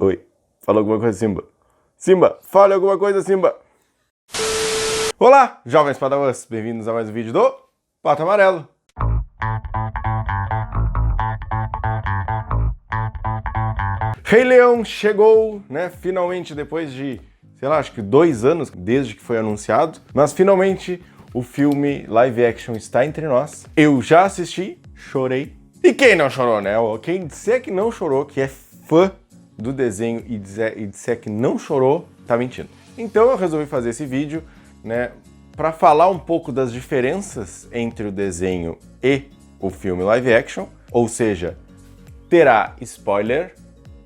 Oi, fala alguma coisa, Simba. Simba, fale alguma coisa, Simba. Olá, jovens padawans, bem-vindos a mais um vídeo do Pato Amarelo. Rei Leão chegou, né, finalmente depois de, sei lá, acho que 2 anos desde que foi anunciado, mas finalmente o filme live action está entre nós. Eu já assisti, chorei. E quem não chorou, né? Quem disser que não chorou, que é fã do desenho e disser que não chorou, tá mentindo. Então eu resolvi fazer esse vídeo, né, para falar um pouco das diferenças entre o desenho e o filme live action, ou seja, terá spoiler,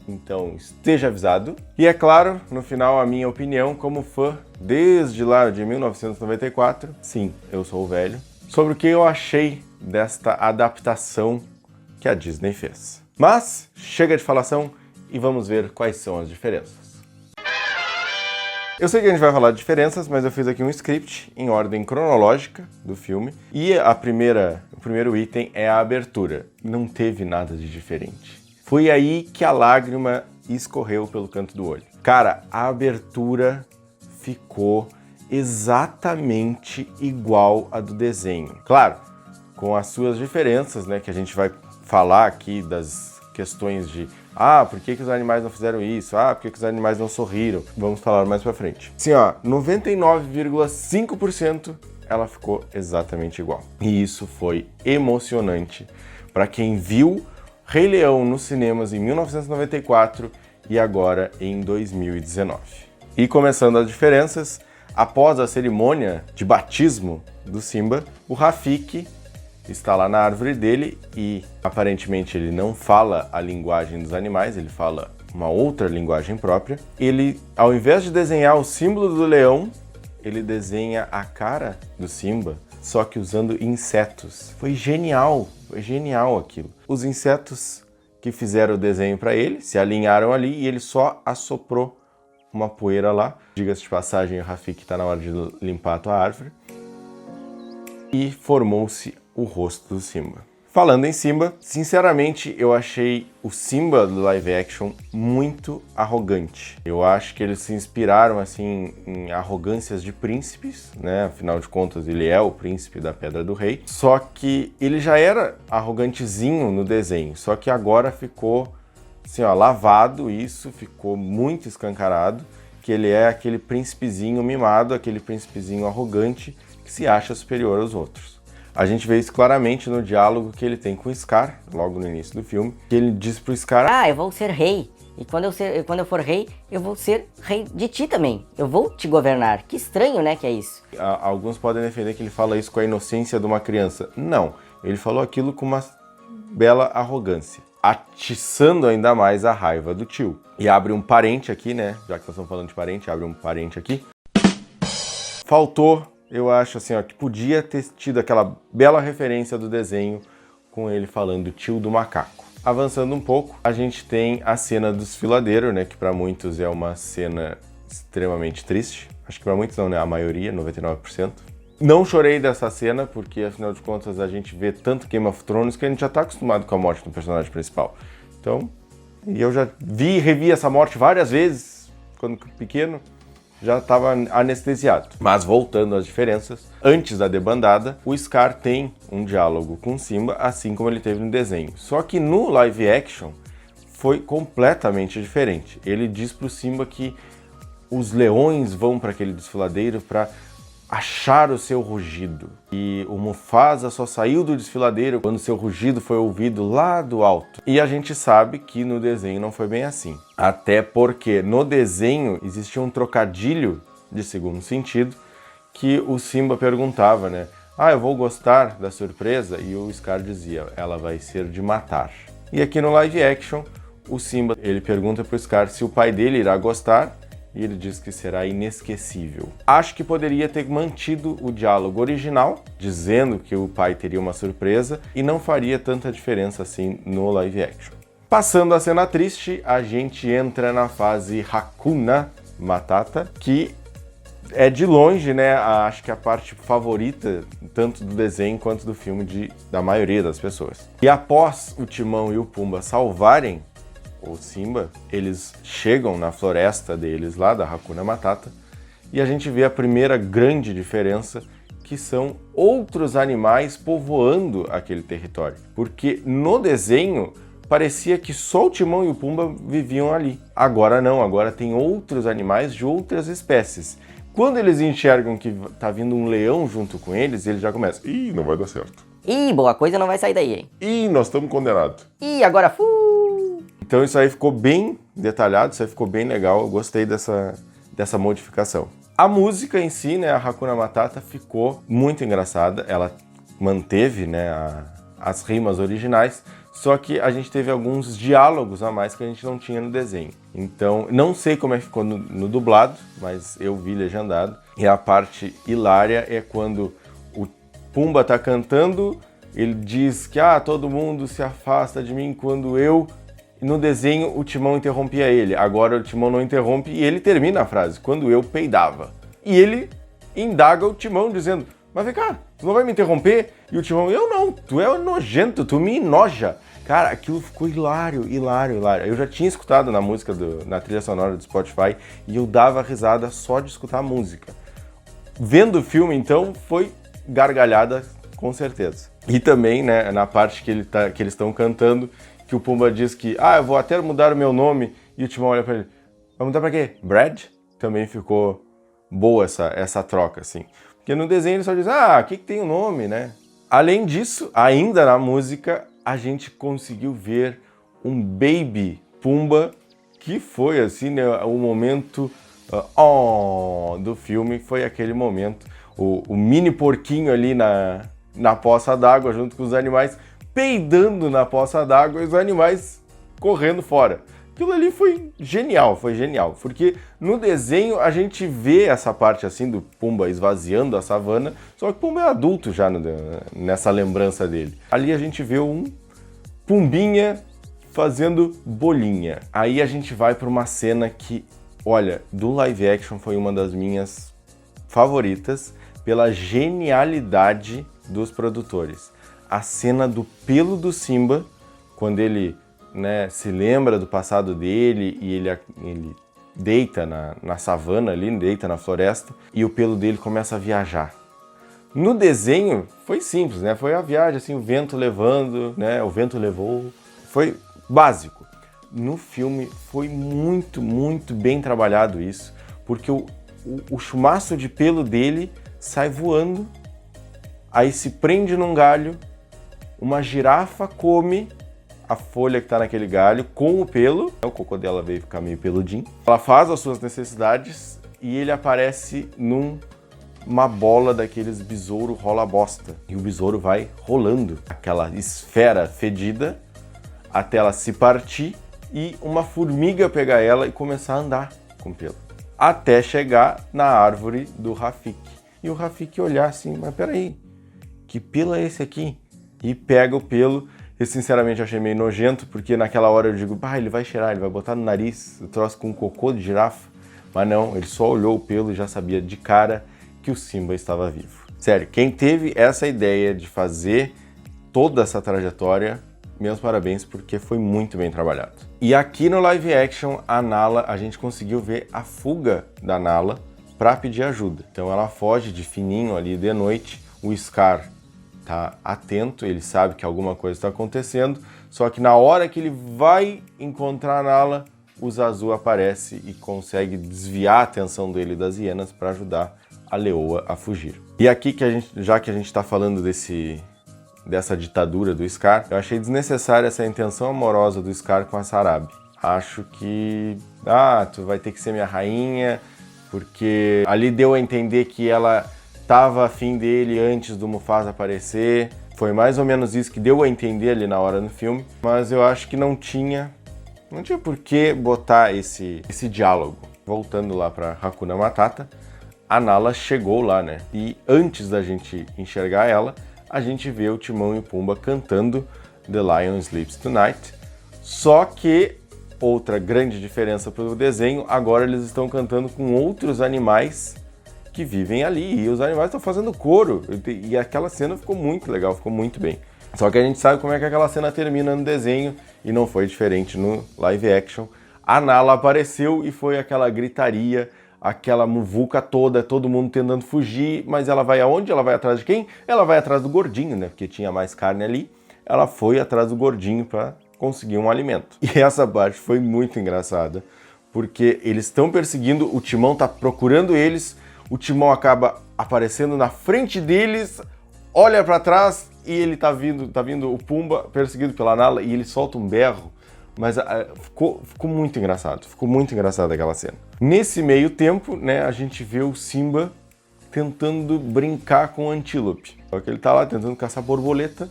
então esteja avisado. E é claro, no final, a minha opinião como fã desde lá de 1994, sim, eu sou o velho, sobre o que eu achei desta adaptação que a Disney fez. Mas chega de falação e vamos ver quais são as diferenças. Eu sei que a gente vai falar de diferenças, mas eu fiz aqui um script em ordem cronológica do filme e o primeiro item é a abertura. Não teve nada de diferente. Foi aí que a lágrima escorreu pelo canto do olho. Cara, a abertura ficou exatamente igual à do desenho. Claro, com as suas diferenças, né, que a gente vai falar aqui das questões de por que os animais não fizeram isso? Por que os animais não sorriram? Vamos falar mais pra frente. Sim, 99,5% ela ficou exatamente igual. E isso foi emocionante para quem viu Rei Leão nos cinemas em 1994 e agora em 2019. E começando as diferenças, após a cerimônia de batismo do Simba, o Rafiki está lá na árvore dele e aparentemente ele não fala a linguagem dos animais, ele fala uma outra linguagem própria. Ele, ao invés de desenhar o símbolo do leão, ele desenha a cara do Simba, só que usando insetos. Foi genial aquilo. Os insetos que fizeram o desenho para ele se alinharam ali e ele só assoprou uma poeira lá. Diga-se de passagem, o Rafiki está na hora de limpar a tua árvore. E formou-se o rosto do Simba. Falando em Simba, sinceramente eu achei o Simba do live action muito arrogante. Eu acho que eles se inspiraram assim em arrogâncias de príncipes, né? Afinal de contas ele é o príncipe da Pedra do Rei. Só que ele já era arrogantezinho no desenho, só que agora ficou assim, lavado isso, ficou muito escancarado, que ele é aquele príncipezinho mimado, aquele príncipezinho arrogante que se acha superior aos outros. A gente vê isso claramente no diálogo que ele tem com o Scar, logo no início do filme, que ele diz pro Scar: eu vou ser rei, e quando eu for rei, eu vou ser rei de ti também, eu vou te governar. Que estranho, né, que é isso? Alguns podem defender que ele fala isso com a inocência de uma criança. Não, ele falou aquilo com uma bela arrogância, atiçando ainda mais a raiva do tio. E abre um parente aqui, né, já que nós estamos falando de parente, abre um parente aqui. Faltou, eu acho assim, que podia ter tido aquela bela referência do desenho com ele falando tio do macaco. Avançando um pouco, a gente tem a cena do desfiladeiro, né, que para muitos é uma cena extremamente triste. Acho que para muitos não, né, a maioria, 99%. Não chorei dessa cena, porque afinal de contas a gente vê tanto Game of Thrones que a gente já tá acostumado com a morte do personagem principal. Então, e eu já vi e revi essa morte várias vezes, quando pequeno. Já estava anestesiado. Mas voltando às diferenças, antes da debandada, o Scar tem um diálogo com Simba, assim como ele teve no desenho. Só que no live action foi completamente diferente. Ele diz pro Simba que os leões vão para aquele desfiladeiro para achar o seu rugido. E o Mufasa só saiu do desfiladeiro quando seu rugido foi ouvido lá do alto. E a gente sabe que no desenho não foi bem assim. Até porque no desenho existia um trocadilho de segundo sentido que o Simba perguntava, né? Eu vou gostar da surpresa? E o Scar dizia, ela vai ser de matar. E aqui no live action, o Simba, ele pergunta pro Scar se o pai dele irá gostar, e ele diz que será inesquecível. Acho que poderia ter mantido o diálogo original, dizendo que o pai teria uma surpresa, e não faria tanta diferença assim no live action. Passando a cena triste, a gente entra na fase Hakuna Matata, que é de longe, né, acho que a parte favorita tanto do desenho quanto do filme da maioria das pessoas. E após o Timão e o Pumba salvarem o Simba, eles chegam na floresta deles lá, da Hakuna Matata, e a gente vê a primeira grande diferença, que são outros animais povoando aquele território. Porque no desenho parecia que só o Timão e o Pumba viviam ali. Agora não, agora tem outros animais de outras espécies. Quando eles enxergam que tá vindo um leão junto com eles já começam: ih, não vai dar certo. Ih, boa coisa não vai sair daí, hein? Ih, nós estamos condenados. Ih, agora Então isso aí ficou bem detalhado, isso aí ficou bem legal, eu gostei dessa modificação. A música em si, né, a Hakuna Matata, ficou muito engraçada, ela manteve, né, as rimas originais, só que a gente teve alguns diálogos a mais que a gente não tinha no desenho. Então, não sei como é que ficou no dublado, mas eu vi legendado. E a parte hilária é quando o Pumba tá cantando, ele diz que todo mundo se afasta de mim quando eu... E no desenho o Timão interrompia ele. Agora o Timão não interrompe e ele termina a frase: quando eu peidava. E ele indaga o Timão dizendo: mas vem cá, tu não vai me interromper? E o Timão: eu não, tu é nojento, tu me enoja. Cara, aquilo ficou hilário, hilário, hilário. Eu já tinha escutado na música, na trilha sonora do Spotify, e eu dava risada só de escutar a música. Vendo o filme, então, foi gargalhada com certeza. E também, né, na parte que eles estão cantando, que o Pumba diz que, eu vou até mudar o meu nome, e o Timão olha pra ele: vai mudar pra quê? Brad? Também ficou boa essa troca, assim. Porque no desenho ele só diz: o que tem o nome, né? Além disso, ainda na música, a gente conseguiu ver um Baby Pumba, que foi, assim, né, o momento do filme, foi aquele momento, o mini porquinho ali na poça d'água, junto com os animais, peidando na poça d'água e os animais correndo fora. Aquilo ali foi genial, porque no desenho a gente vê essa parte assim do Pumba esvaziando a savana, só que o Pumba é adulto já nessa lembrança dele. Ali a gente vê um Pumbinha fazendo bolinha. Aí a gente vai para uma cena que, olha, do live action foi uma das minhas favoritas pela genialidade dos produtores. A cena do pelo do Simba, quando ele, né, se lembra do passado dele e ele deita na savana ali, deita na floresta, e o pelo dele começa a viajar. No desenho foi simples, né? Foi a viagem, assim, o vento levando, né? O vento levou. Foi básico. No filme foi muito, muito bem trabalhado isso, porque o chumaço de pelo dele sai voando, aí se prende num galho, uma girafa come a folha que está naquele galho com o pelo, o cocô dela veio ficar meio peludinho. Ela faz as suas necessidades e ele aparece numa bola daqueles besouro rola bosta. E o besouro vai rolando aquela esfera fedida até ela se partir e uma formiga pegar ela e começar a andar com pelo. Até chegar na árvore do Rafiki. E o Rafiki olhar assim: mas peraí, que pelo é esse aqui? E pega o pelo. Eu sinceramente achei meio nojento, porque naquela hora eu digo: ele vai cheirar, ele vai botar no nariz o troço com um cocô de girafa. Mas não, ele só olhou o pelo e já sabia de cara que o Simba estava vivo. Sério, quem teve essa ideia de fazer toda essa trajetória, meus parabéns, porque foi muito bem trabalhado. E aqui no live action, a Nala, a gente conseguiu ver a fuga da Nala para pedir ajuda. Então ela foge de fininho ali de noite, o Scar tá atento, ele sabe que alguma coisa está acontecendo, só que na hora que ele vai encontrar a Nala, o Zazu aparece e consegue desviar a atenção dele das hienas para ajudar a leoa a fugir. E aqui, já que a gente está falando dessa ditadura do Scar, eu achei desnecessária essa intenção amorosa do Scar com a Sarabi. Acho que, tu vai ter que ser minha rainha, porque ali deu a entender que ela estava afim dele antes do Mufasa aparecer. Foi mais ou menos isso que deu a entender ali na hora no filme, mas eu acho que não tinha por que botar esse diálogo. Voltando lá para Hakuna Matata, a Nala chegou lá, né? E antes da gente enxergar ela, a gente vê o Timão e o Pumba cantando The Lion Sleeps Tonight. Só que, outra grande diferença para o desenho, agora eles estão cantando com outros animais que vivem ali e os animais estão fazendo coro. E aquela cena ficou muito legal, ficou muito bem. Só que a gente sabe como é que aquela cena termina no desenho e não foi diferente no live action. A Nala apareceu e foi aquela gritaria, aquela muvuca toda, todo mundo tentando fugir, mas ela vai aonde? Ela vai atrás de quem? Ela vai atrás do gordinho, né? Porque tinha mais carne ali. Ela foi atrás do gordinho para conseguir um alimento. E essa parte foi muito engraçada, porque eles estão perseguindo, o Timão tá procurando eles, o Timão acaba aparecendo na frente deles, olha para trás e ele tá vindo o Pumba perseguido pela Nala e ele solta um berro, mas ficou muito engraçado, ficou muito engraçada aquela cena. Nesse meio tempo, né, a gente vê o Simba tentando brincar com o Antílope. Só que ele tá lá tentando caçar borboleta,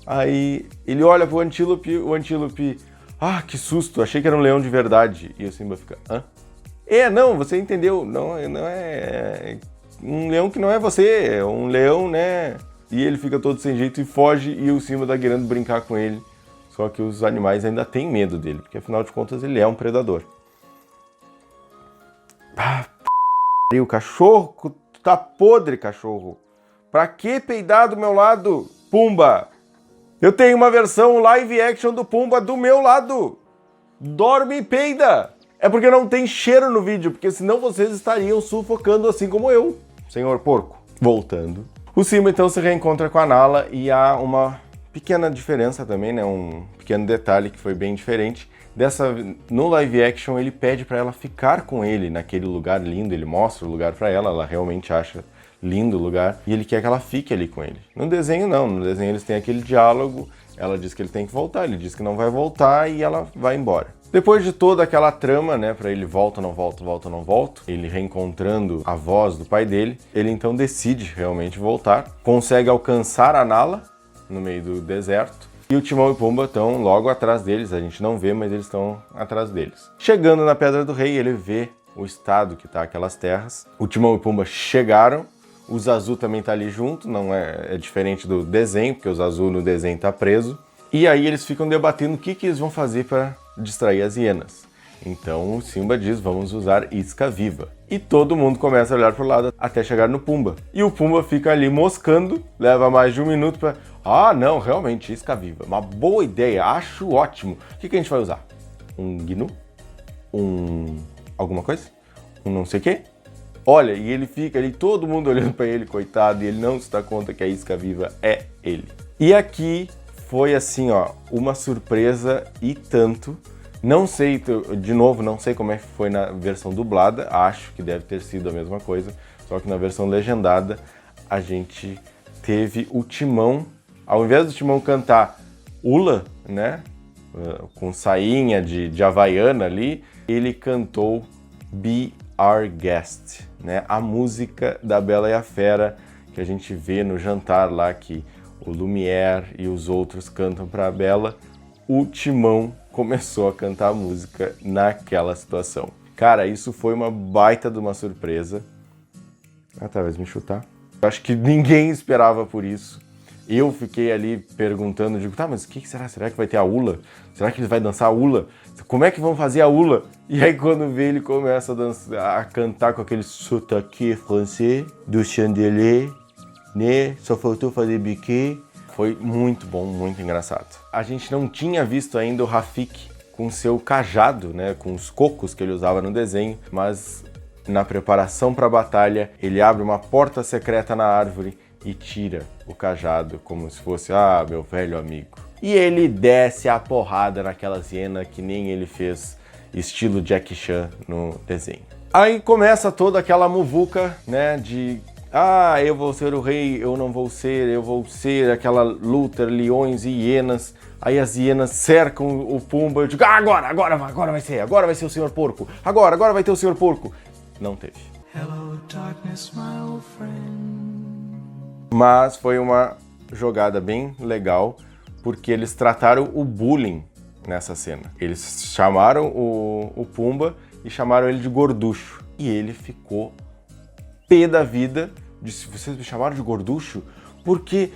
aí ele olha pro Antílope, o Antílope, ah, que susto, achei que era um leão de verdade. E o Simba fica, hã? Não, você entendeu, não é um leão que não é você, é um leão, né? E ele fica todo sem jeito e foge e o Simba tá querendo brincar com ele. Só que os animais ainda têm medo dele, porque afinal de contas ele é um predador. Ah, o cachorro, tu tá podre, cachorro. Pra que peidar do meu lado, Pumba? Eu tenho uma versão live action do Pumba do meu lado. Dorme e peida. É porque não tem cheiro no vídeo, porque senão vocês estariam sufocando assim como eu, senhor porco. Voltando. O Simba então se reencontra com a Nala e há uma pequena diferença também, né? Um pequeno detalhe que foi bem diferente. No live action ele pede para ela ficar com ele naquele lugar lindo, ele mostra o lugar para ela, ela realmente acha lindo o lugar e ele quer que ela fique ali com ele. No desenho não, no desenho eles têm aquele diálogo, ela diz que ele tem que voltar, ele diz que não vai voltar e ela vai embora. Depois de toda aquela trama, né, para ele volta, não volta, ele reencontrando a voz do pai dele, ele então decide realmente voltar, consegue alcançar a Nala no meio do deserto e o Timão e o Pumba estão logo atrás deles, a gente não vê, mas eles estão atrás deles. Chegando na Pedra do Rei, ele vê o estado que tá aquelas terras, o Timão e o Pumba chegaram, o Zazu também tá ali junto, não é diferente do desenho, porque o Zazu no desenho tá preso. E aí eles ficam debatendo o que eles vão fazer para distrair as hienas. Então o Simba diz, vamos usar isca viva. E todo mundo começa a olhar pro lado até chegar no Pumba. E o Pumba fica ali moscando, leva mais de um minuto para... Ah, não, realmente, isca viva. Uma boa ideia, acho ótimo. O que a gente vai usar? Um gnu? Alguma coisa? Um não sei o quê? Olha, e ele fica ali, todo mundo olhando para ele, coitado, e ele não se dá conta que a isca viva é ele. E aqui foi assim, ó, uma surpresa e tanto. Não sei, de novo, não sei como é que foi na versão dublada, acho que deve ter sido a mesma coisa, só que na versão legendada a gente teve o Timão, ao invés do Timão cantar Ula, né, com sainha de havaiana ali, ele cantou Be Our Guest, né? A música da Bela e a Fera que a gente vê no jantar lá que o Lumière e os outros cantam para a Bela. O Timão começou a cantar a música naquela situação. Cara, isso foi uma baita de uma surpresa. Talvez me chutar. Eu acho que ninguém esperava por isso. Eu fiquei ali perguntando, digo, tá, mas o que será? Será que vai ter a Ula? Será que ele vai dançar a Ula? Como é que vão fazer a Ula? E aí quando vê, ele começa a dançar, a cantar com aquele sotaque francês do Chandelier, né? Só faltou fazer biquet. Foi muito bom, muito engraçado. A gente não tinha visto ainda o Rafiki com seu cajado, né? Com os cocos que ele usava no desenho, mas na preparação para a batalha, ele abre uma porta secreta na árvore e tira o cajado como se fosse, meu velho amigo. E ele desce a porrada naquelas hienas que nem ele fez estilo Jackie Chan no desenho. Aí começa toda aquela muvuca, né, de eu vou ser o rei, eu não vou ser, eu vou ser, aquela luta, leões e hienas. Aí as hienas cercam o Pumba, eu digo, agora vai ser o senhor porco, agora vai ter o senhor porco. Não teve. Hello, darkness, my old friend. Mas foi uma jogada bem legal, porque eles trataram o bullying nessa cena. Eles chamaram o Pumba e chamaram ele de gorducho. E ele ficou pé da vida, disse, vocês me chamaram de gorducho? Porque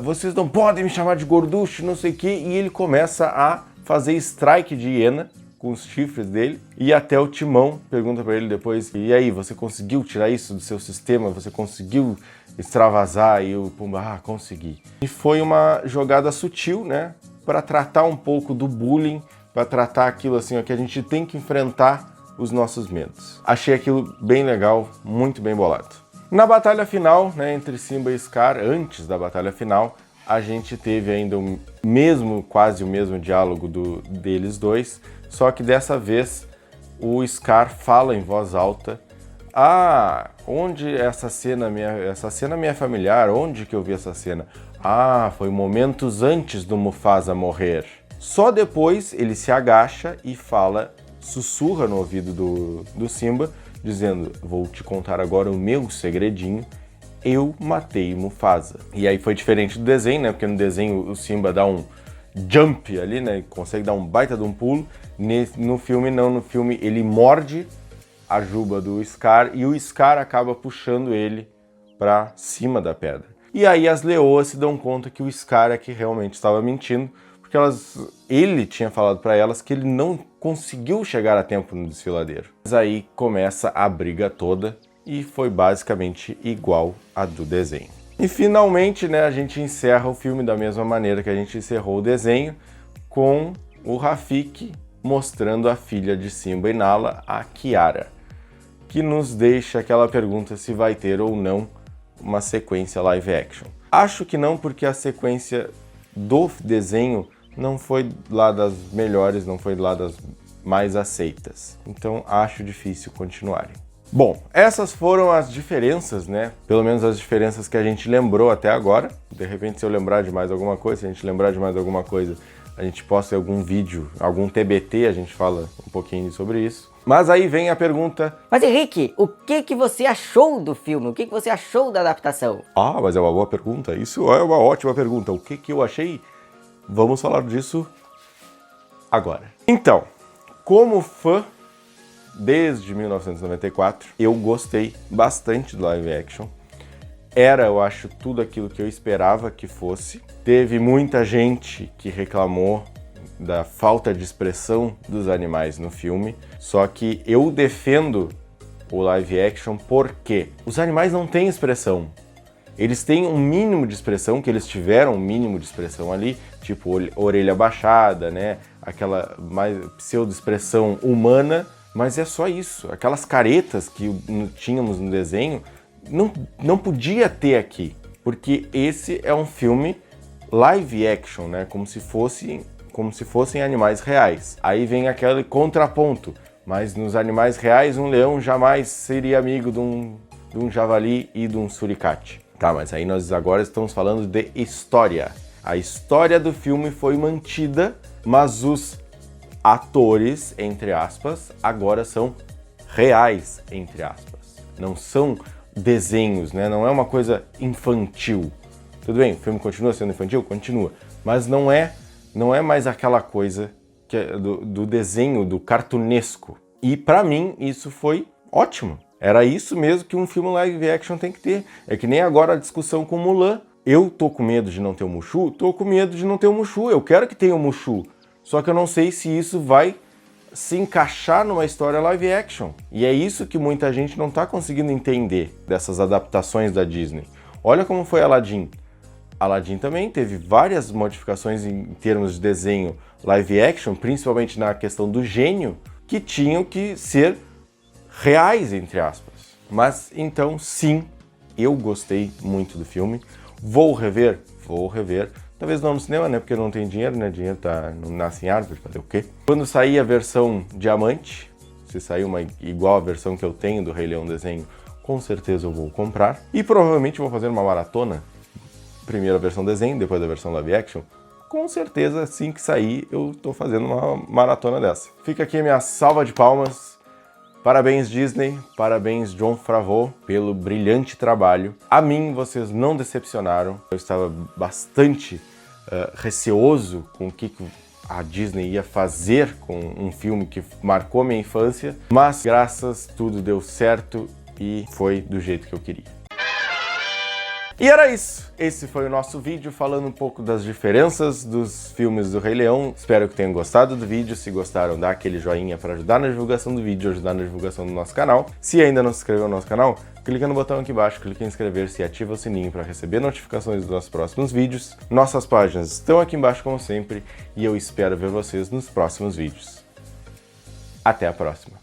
vocês não podem me chamar de gorducho, não sei o quê. E ele começa a fazer strike de hiena com os chifres dele. E até o Timão pergunta para ele depois, e aí, você conseguiu tirar isso do seu sistema? Você conseguiu extravasar? E o Pumba, consegui. E foi uma jogada sutil, né? Para tratar um pouco do bullying, para tratar aquilo assim, ó, que a gente tem que enfrentar os nossos medos. Achei aquilo bem legal, muito bem bolado. Na batalha final, né, entre Simba e Scar, antes da batalha final, a gente teve ainda quase o mesmo diálogo deles dois, só que dessa vez o Scar fala em voz alta: ah, onde essa cena me é familiar, onde que eu vi essa cena? Ah, foi momentos antes do Mufasa morrer. Só depois ele se agacha e sussurra no ouvido do Simba, dizendo: vou te contar agora o meu segredinho, eu matei Mufasa. E aí foi diferente do desenho, né? Porque no desenho o Simba dá um jump ali, né? Consegue dar um baita de um pulo. No filme não, no filme ele morde a juba do Scar e o Scar acaba puxando ele para cima da pedra. E aí as leoas se dão conta que o Scar é que realmente estava mentindo, porque ele tinha falado para elas que ele não conseguiu chegar a tempo no desfiladeiro. Mas aí começa a briga toda e foi basicamente igual a do desenho. E finalmente, né, a gente encerra o filme da mesma maneira que a gente encerrou o desenho, com o Rafiki mostrando a filha de Simba e Nala, a Kiara, que nos deixa aquela pergunta se vai ter ou não uma sequência live action. Acho que não, porque a sequência do desenho não foi lá das melhores, não foi lá das mais aceitas. Então acho difícil continuarem. Bom, essas foram as diferenças, né? Pelo menos as diferenças que a gente lembrou até agora. De repente, se eu lembrar de mais alguma coisa, se a gente lembrar de mais alguma coisa, a gente posta algum vídeo, algum TBT, a gente fala um pouquinho sobre isso. Mas aí vem a pergunta... Mas Henrique, o que você achou do filme? O que você achou da adaptação? Ah, mas é uma boa pergunta. Isso é uma ótima pergunta. O que eu achei? Vamos falar disso agora. Então, como fã, desde 1994, eu gostei bastante do live action. Eu acho, tudo aquilo que eu esperava que fosse. Teve muita gente que reclamou da falta de expressão dos animais no filme, só que eu defendo o live action porque os animais não têm expressão. Eles têm um mínimo de expressão, que eles tiveram um mínimo de expressão ali, tipo orelha baixada, né? Aquela mais pseudo-expressão humana, mas é só isso. Aquelas caretas que tínhamos no desenho, não podia ter aqui, porque esse é um filme live action, né? Como se fossem animais reais. Aí vem aquele contraponto, mas nos animais reais um leão jamais seria amigo de um javali e de um suricate. Tá, mas aí nós agora estamos falando de história. A história do filme foi mantida, mas os atores, entre aspas, agora são reais, entre aspas. Não são desenhos, né? Não é uma coisa infantil. Tudo bem, o filme continua sendo infantil? Continua. Mas não é mais aquela coisa que é do desenho, do cartunesco. E pra mim isso foi ótimo. Era isso mesmo que um filme live action tem que ter. É que nem agora a discussão com Mulan. Eu tô com medo de não ter o Mushu? Tô com medo de não ter o Mushu. Eu quero que tenha o Mushu. Só que eu não sei se isso vai se encaixar numa história live action. E é isso que muita gente não tá conseguindo entender dessas adaptações da Disney. Olha como foi Aladdin. Aladdin também teve várias modificações em termos de desenho live action, principalmente na questão do gênio, que tinham que ser reais, entre aspas. Mas então, sim, eu gostei muito do filme. Vou rever? Vou rever. Talvez não no cinema, né? Porque não tem dinheiro, né? Dinheiro não nasce em árvore, fazer o quê? Quando sair a versão diamante, se sair uma igual a versão que eu tenho do Rei Leão desenho, com certeza eu vou comprar. E provavelmente vou fazer uma maratona. Primeiro a versão desenho, depois a versão live action. Com certeza, assim que sair, eu tô fazendo uma maratona dessa. Fica aqui a minha salva de palmas. Parabéns, Disney. Parabéns, Jon Favreau, pelo brilhante trabalho. A mim, vocês não decepcionaram. Eu estava bastante receoso com o que a Disney ia fazer com um filme que marcou minha infância. Mas, graças, tudo deu certo e foi do jeito que eu queria. E era isso. Esse foi o nosso vídeo falando um pouco das diferenças dos filmes do Rei Leão. Espero que tenham gostado do vídeo. Se gostaram, dá aquele joinha para ajudar na divulgação do vídeo, ajudar na divulgação do nosso canal. Se ainda não se inscreveu no nosso canal, clica no botão aqui embaixo, clica em inscrever-se e ativa o sininho para receber notificações dos nossos próximos vídeos. Nossas páginas estão aqui embaixo como sempre e eu espero ver vocês nos próximos vídeos. Até a próxima!